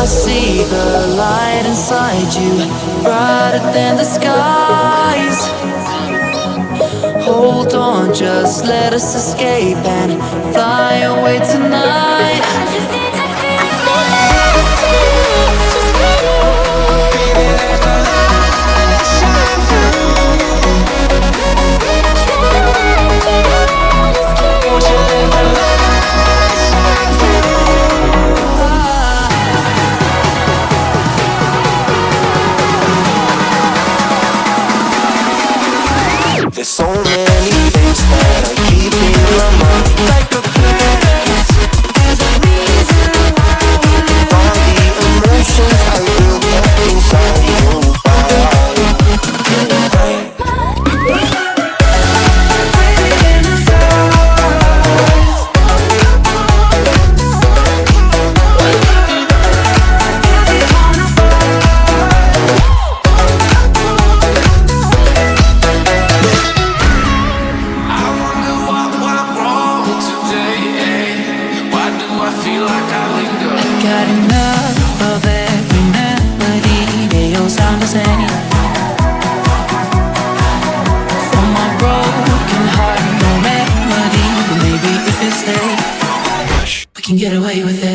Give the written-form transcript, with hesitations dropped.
I see the light inside you, brighter than the skies. Hold on, just let us escape and fly away tonight. There's so many things that I keep in my mind, like a past. There's a reason why all the emotions I built up inside you. Got enough of every melody, they all sound the same. For my broken heart, no remedy, but maybe if it stays, we can get away with it.